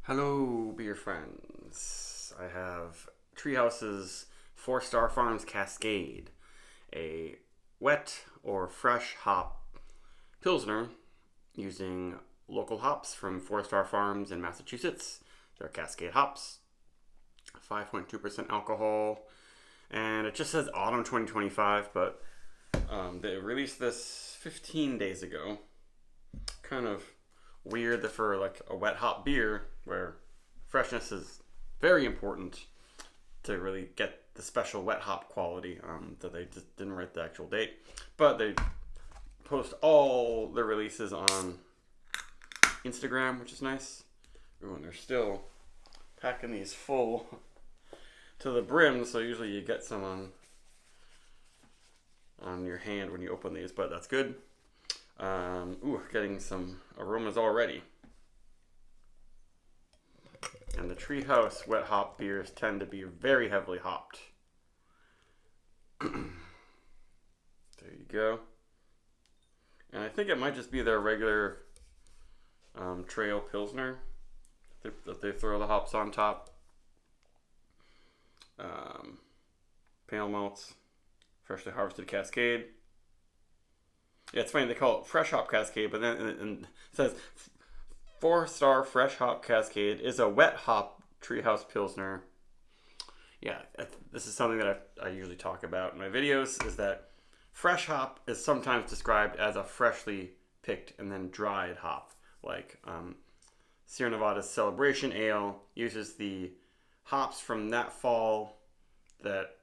Hello, beer friends. I have Treehouse's 4 Star Farms Cascade, a wet or fresh hop Pilsner using local hops from 4 Star Farms in Massachusetts. They're Cascade hops, 5.2% alcohol, and it just says autumn 2025, but they released this 15 days ago. Kind of weird that for like a wet hop beer where freshness is very important to really get the special wet hop quality, that they just didn't write the actual date, but they post all the releases on Instagram, which is nice. Ooh, and they're still packing these full to the brim, so usually you get some on your hand when you open these, but that's good. Getting some aromas already. And the Treehouse wet hop beers tend to be very heavily hopped. There you go. And I think it might just be their regular trail Pilsner that they throw the hops on top. Pale malts, freshly harvested Cascade. Yeah, it's funny, they call it Fresh Hop Cascade, but then it says 4 Star Fresh Hop Cascade is a wet hop Treehouse Pilsner. Yeah, this is something that I usually talk about in my videos, is that fresh hop is sometimes described as a freshly picked and then dried hop. Like Sierra Nevada's Celebration Ale uses the hops from that fall that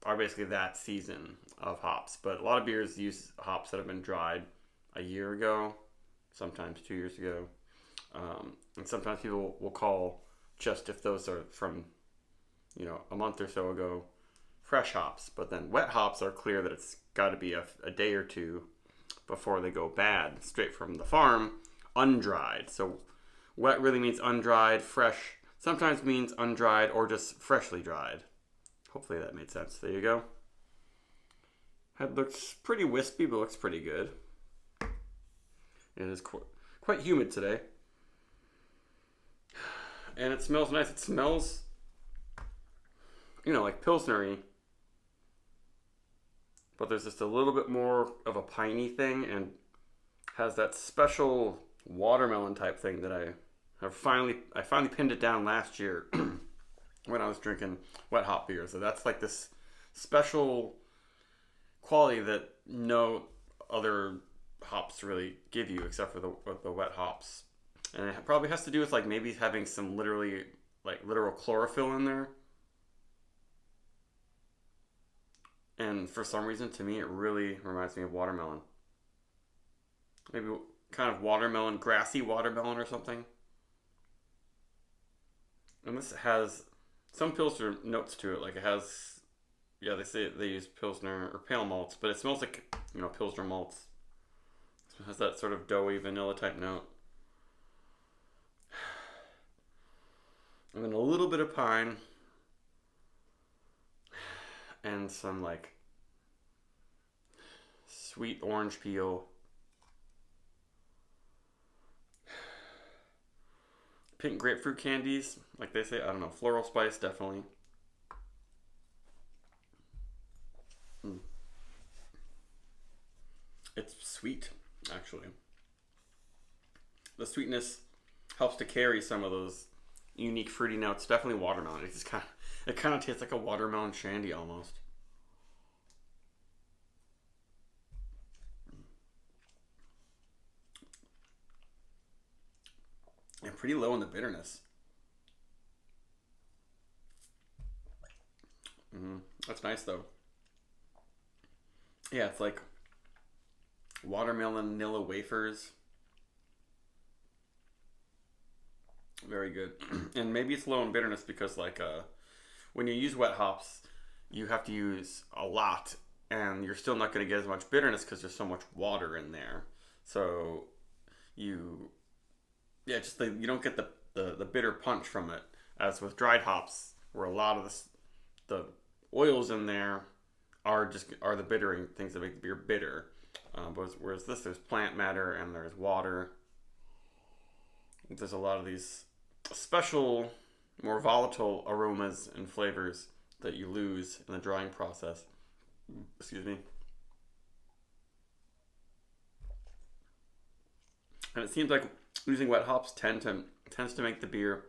are basically that season of hops. But a lot of beers use hops that have been dried a year ago, sometimes 2 years ago. And sometimes people will call, just if those are from, a month or so ago, fresh hops. But then wet hops are clear that it's got to be a day or two before they go bad, straight from the farm, undried. So wet really means undried. Fresh sometimes means undried or just freshly dried. Hopefully that made sense. There you go. Head looks pretty wispy, but looks pretty good. It is quite humid today. And it smells nice. It smells, like Pilsner-y. But there's just a little bit more of a piney thing and has that special watermelon type thing that I finally pinned it down last year when I was drinking wet hop beer. So that's like this special quality that no other hops really give you except for the wet hops. And it probably has to do with like maybe having some literal chlorophyll in there. And for some reason, to me, it really reminds me of watermelon. Maybe kind of watermelon, grassy watermelon or something. And this has some Pilsner notes to it. Like it has, they say they use Pilsner or pale malts, but it smells like, Pilsner malts. It has that sort of doughy vanilla type note. And then a little bit of pine. And some like sweet orange peel. Pink grapefruit candies, like they say. I don't know, floral spice, definitely. It's sweet, actually. The sweetness helps to carry some of those unique fruity notes. Definitely watermelon. It kind of tastes like a watermelon shandy almost. And pretty low in the bitterness. That's nice though. Yeah, it's like watermelon Nilla wafers. Very good. And maybe it's low in bitterness because when you use wet hops, you have to use a lot and you're still not going to get as much bitterness because there's so much water in there. So you don't get the bitter punch from it as with dried hops, where a lot of the oils in there are the bittering things that make the beer bitter. Whereas this, there's plant matter and there's water. There's a lot of these special, more volatile aromas and flavors that you lose in the drying process. Excuse me. And it seems like using wet hops tends to make the beer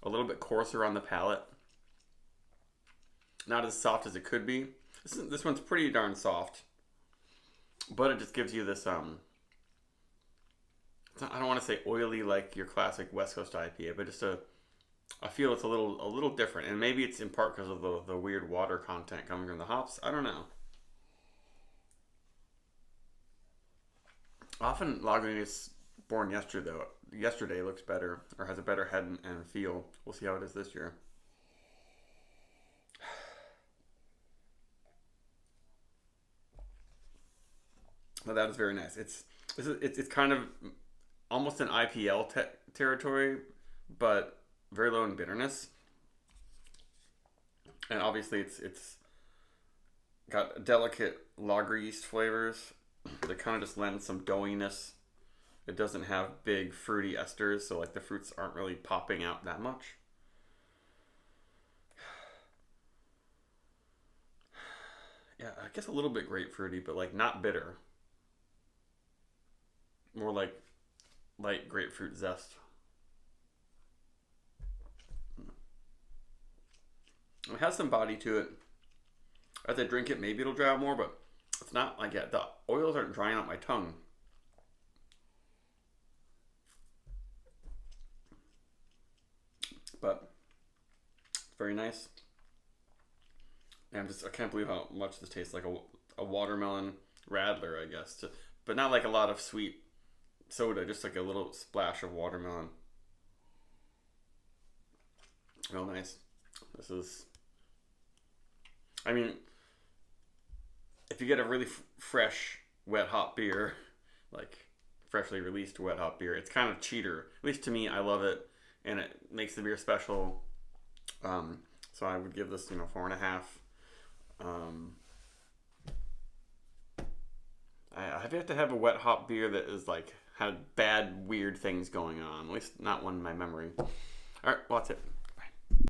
a little bit coarser on the palate. Not as soft as it could be. This one's pretty darn soft, but it just gives you this I don't want to say oily like your classic West Coast IPA, but just I feel it's a little different, and maybe it's in part because of the weird water content coming from the hops. I don't know. Often Lagunitas born yesterday looks better or has a better head and feel. We'll see how it is this year. But that is very nice. It's kind of almost an IPL territory, but very low in bitterness. And obviously, it's got delicate lager yeast flavors that kind of just lend some doughiness. It doesn't have big fruity esters, so like the fruits aren't really popping out that much. Yeah, I guess a little bit grapefruity, but like not bitter. More like light grapefruit zest. It has some body to it. As I drink it, maybe it'll dry out more, but it's not like the oils aren't drying out my tongue. But it's very nice. And I can't believe how much this tastes like a watermelon radler, I guess. But not like a lot of sweet soda, just like a little splash of watermelon. Real nice. This is, I mean, if you get a really fresh wet hop beer, like freshly released wet hop beer, it's kind of cheater. At least to me, I love it, and it makes the beer special. So I would give this, 4.5. I have to have a wet hop beer that is like had bad weird things going on. At least not one in my memory. All right, well that's it.